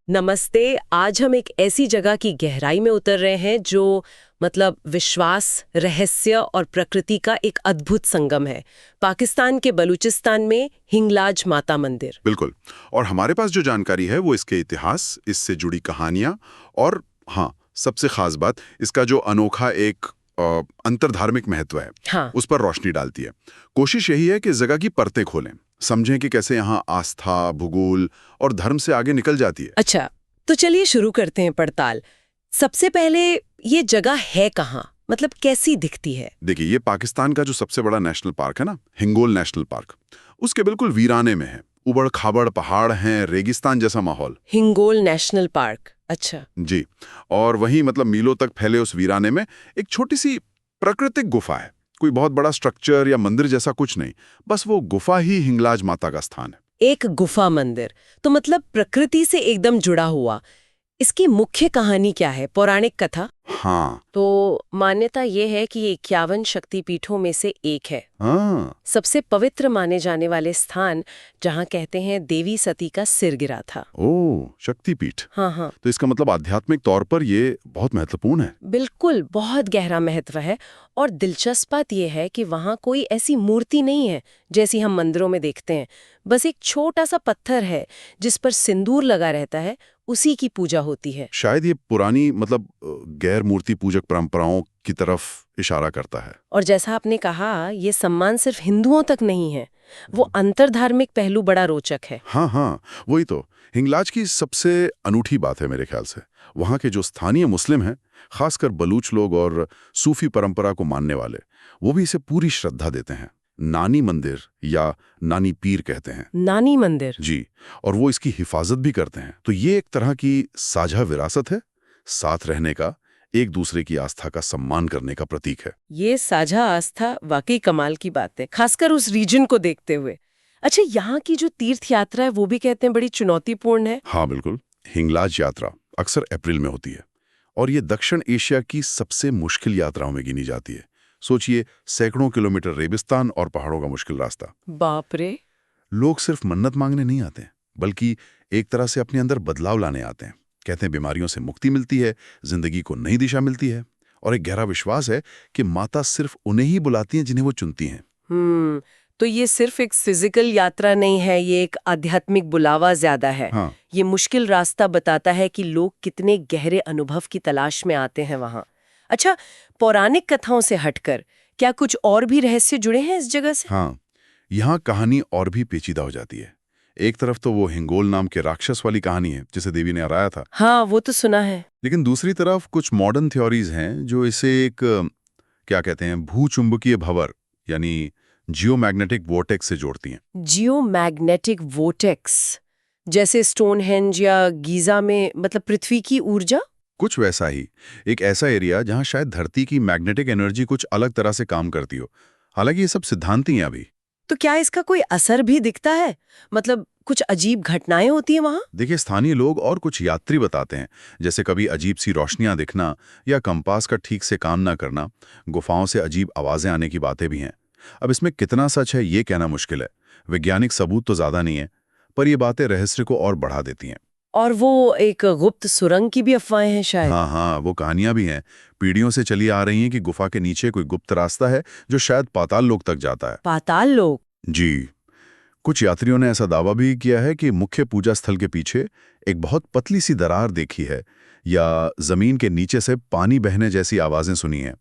नमस्ते। आज हम एक ऐसी जगह की गहराई में उतर रहे हैं जो विश्वास, रहस्य और प्रकृति का एक अद्भुत संगम है। पाकिस्तान के बलूचिस्तान में हिंगलाज माता मंदिर। बिल्कुल। और हमारे पास जो जानकारी है वो इसके इतिहास, इससे जुड़ी कहानियां और हाँ, सबसे खास बात इसका जो अनोखा एक अंतर्धार्मिक महत्व है, हाँ। उस पर रोशनी डालती है। कोशिश यही है कि जगह की परतें खोलें, समझें कि कैसे यहाँ आस्था, भूगोल और धर्म से आगे निकल जाती है। अच्छा, तो चलिए शुरू करते हैं पड़ताल। सबसे पहले ये जगह है कहाँ, कैसी दिखती है? देखिए, ये पाकिस्तान का जो सबसे बड़ा नेशनल पार्क है ना, हिंगोल नेशनल पार्क, उसके बिल्कुल वीराने में है। उबड़ खाबड़ पहाड़ हैं, रेगिस्तान जैसा माहौल। हिंगोल नेशनल पार्क, अच्छा। जी। और वहीं मीलों तक फैले उस वीराने में एक छोटी सी प्राकृतिक गुफा है। कोई बहुत बड़ा स्ट्रक्चर या मंदिर जैसा कुछ नहीं, बस वो गुफा ही हिंगलाज माता का स्थान है। एक गुफा मंदिर, तो प्रकृति से एकदम जुड़ा हुआ। इसकी मुख्य कहानी क्या है? पौराणिक कथा? हाँ। तो मान्यता ये है कि ये 51 शक्तिपीठों में से एक है। हाँ। सबसे पवित्र माने जाने वाले स्थान जहाँ कहते हैं देवी सती का सिर गिरा था। ओह, शक्तिपीठ। हाँ हाँ, तो इसका आध्यात्मिक तौर पर ये बहुत महत्वपूर्ण है। बिल्कुल, बहुत गहरा महत्व है। और दिलचस्प बात यह है कि वहाँ कोई ऐसी मूर्ति नहीं है जैसी हम मंदिरों में देखते हैं। बस एक छोटा सा पत्थर है जिस पर सिंदूर लगा रहता है, उसी की पूजा होती है। शायद ये पुरानी गैर मूर्ति पूजक परंपराओं की तरफ इशारा करता है। और जैसा आपने कहा, ये सम्मान सिर्फ हिंदुओं तक नहीं है, वो अंतर्धार्मिक पहलू बड़ा रोचक है। हाँ हाँ, वही तो हिंगलाज की सबसे अनूठी बात है मेरे ख्याल से। वहाँ के जो स्थानीय मुस्लिम हैं, खासकर बलूच लोग और सूफी परंपरा को मानने वाले, वो भी इसे पूरी श्रद्धा देते हैं। नानी मंदिर या नानी पीर कहते हैं। नानी मंदिर? जी। और वो इसकी हिफाजत भी करते हैं। तो ये एक तरह की साझा विरासत है, साथ रहने का, एक दूसरे की आस्था का सम्मान करने का प्रतीक है। ये साझा आस्था वाकई कमाल की बात है, खासकर उस रीजन को देखते हुए। अच्छा, यहाँ की जो तीर्थ यात्रा है वो भी कहते हैं बड़ी चुनौतीपूर्ण है। हाँ बिल्कुल। हिंगलाज यात्रा अक्सर अप्रैल में होती है और ये दक्षिण एशिया की सबसे मुश्किल यात्राओं में गिनी जाती है। सोचिए, सैकड़ों किलोमीटर रेगिस्तान और पहाड़ों का मुश्किल रास्ता। बाप रे। लोग सिर्फ मन्नत मांगने नहीं आते, बल्कि एक तरह से अपने अंदर बदलाव लाने आते हैं। कहते हैं बीमारियों से मुक्ति मिलती है, जिंदगी को नई दिशा मिलती है। और एक गहरा विश्वास है कि माता सिर्फ उन्हें ही बुलाती हैं जिन्हें वो चुनती हैं। तो ये सिर्फ एक फिजिकल यात्रा नहीं है, ये एक आध्यात्मिक बुलावा ज्यादा है। हाँ। ये मुश्किल रास्ता बताता है कि लोग कितने गहरे अनुभव की तलाश में आते हैं वहाँ। अच्छा, पौराणिक कथाओं से हटकर क्या कुछ और भी रहस्य जुड़े हैं इस जगह से? हाँ, यहाँ कहानी और भी पेचीदा हो जाती है। एक तरफ तो वो हिंगोल नाम के राक्षस वाली कहानी है जिसे देवी ने हराया था। हाँ, वो तो सुना है। लेकिन दूसरी तरफ कुछ मॉडर्न थ्योरीज हैं जो इसे एक क्या कहते हैं, भूचुंबकीय भंवर यानी जियोमैग्नेटिक वोर्टेक्स से जोड़ती हैं। जियोमैग्नेटिक वोर्टेक्स, जैसे स्टोनहेंज या गीजा में पृथ्वी की ऊर्जा? कुछ वैसा ही, एक ऐसा एरिया जहां शायद धरती की मैग्नेटिक एनर्जी कुछ अलग तरह से काम करती हो। हालांकि ये सब सिद्धांती हैं अभी। तो क्या इसका कोई असर भी दिखता है? कुछ अजीब घटनाएं होती हैं वहां? देखिए, स्थानीय लोग और कुछ यात्री बताते हैं, जैसे कभी अजीब सी रोशनियां दिखना या कंपास का ठीक से काम ना करना। गुफाओं से अजीब आवाजें आने की बातें भी हैं। अब इसमें कितना सच है ये कहना मुश्किल है। वैज्ञानिक सबूत तो ज्यादा नहीं है, पर ये बातें रहस्य को और बढ़ा देती हैं। और वो एक गुप्त सुरंग की भी अफवाहें हैं शायद? हाँ हाँ, वो कहानियां भी हैं। पीढ़ियों से चली आ रही हैं कि गुफा के नीचे कोई गुप्त रास्ता है जो शायद पाताल लोक तक जाता है। पाताल लोक? जी। कुछ यात्रियों ने ऐसा दावा भी किया है कि मुख्य पूजा स्थल के पीछे एक बहुत पतली सी दरार देखी है या जमीन के नीचे से पानी बहने जैसी आवाजें सुनी हैं।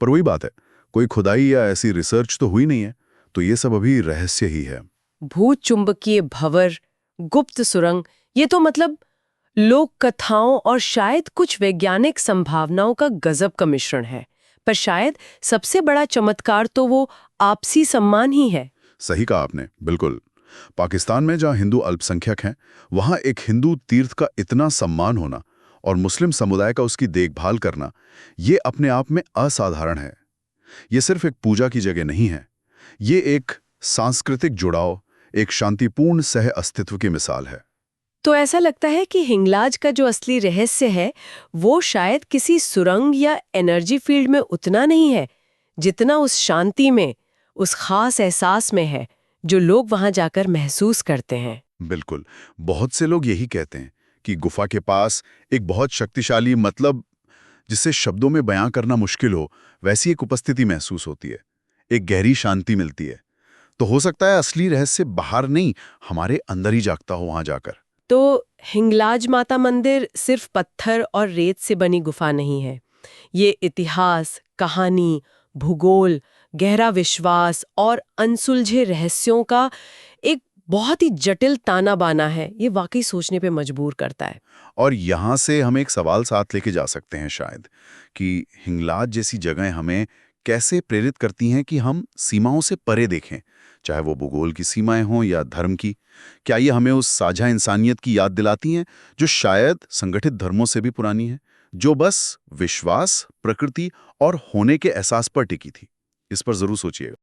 पर वही बात है, कोई खुदाई या ऐसी रिसर्च तो हुई नहीं है, तो ये सब अभी रहस्य ही है। भूत चुंबकीय भंवर, गुप्त सुरंग, ये तो लोक कथाओं और शायद कुछ वैज्ञानिक संभावनाओं का गजब का मिश्रण है। पर शायद सबसे बड़ा चमत्कार तो वो आपसी सम्मान ही है। सही कहा आपने, बिल्कुल। पाकिस्तान में जहां हिंदू अल्पसंख्यक हैं, वहां एक हिंदू तीर्थ का इतना सम्मान होना और मुस्लिम समुदाय का उसकी देखभाल करना, ये अपने आप में असाधारण है। ये सिर्फ एक पूजा की जगह नहीं है, ये एक सांस्कृतिक जुड़ाव, एक शांतिपूर्ण सह अस्तित्व की मिसाल है। तो ऐसा लगता है कि हिंगलाज का जो असली रहस्य है वो शायद किसी सुरंग या एनर्जी फील्ड में उतना नहीं है जितना उस शांति में, उस खास एहसास में है जो लोग वहां जाकर महसूस करते हैं। बिल्कुल। बहुत से लोग यही कहते हैं कि गुफा के पास एक बहुत शक्तिशाली, मतलब जिसे शब्दों में बयां करना मुश्किल हो, वैसी एक उपस्थिति महसूस होती है। एक गहरी शांति मिलती है। तो हो सकता है असली रहस्य बाहर नहीं, हमारे अंदर ही जागता हो वहां जाकर। तो हिंगलाज माता मंदिर सिर्फ पत्थर और रेत से बनी गुफा नहीं है। ये इतिहास, कहानी, भूगोल, गहरा विश्वास और अनसुलझे रहस्यों का एक बहुत ही जटिल ताना बाना है। ये वाकई सोचने पे मजबूर करता है। और यहाँ से हम एक सवाल साथ लेके जा सकते हैं शायद, कि हिंगलाज जैसी जगहें हमें कैसे प्रेरित करती हैं कि हम सीमाओं से परे देखें, चाहे वो भूगोल की सीमाएं हों या धर्म की। क्या ये हमें उस साझा इंसानियत की याद दिलाती हैं जो शायद संगठित धर्मों से भी पुरानी है, जो बस विश्वास, प्रकृति और होने के एहसास पर टिकी थी? इस पर जरूर सोचिएगा।